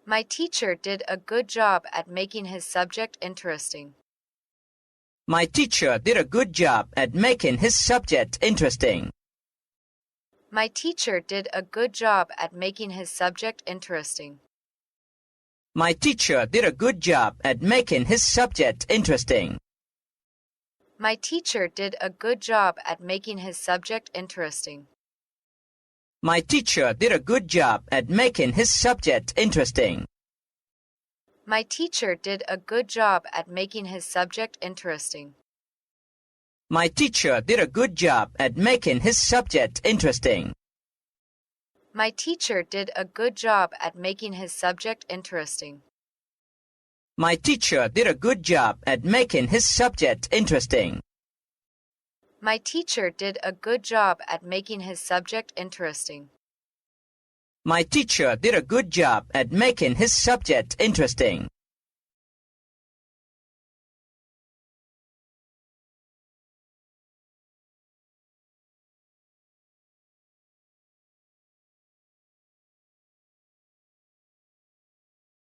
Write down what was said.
My teacher did a good job at making his subject interesting. My teacher did a good job at making his subject interesting. My teacher did a good job at making his subject interesting. My teacher did a good job at making his subject interesting. My teacher did a good job at making his subject interesting. My teacher did a good job at making his subject interesting. My teacher did a good job at making his subject interesting. My teacher did a good job at making his subject interesting. My teacher did a good job at making his subject interesting. My teacher did a good job at making his subject interesting. My teacher did a good job at making his subject interesting. My teacher did a good job at making his subject interesting.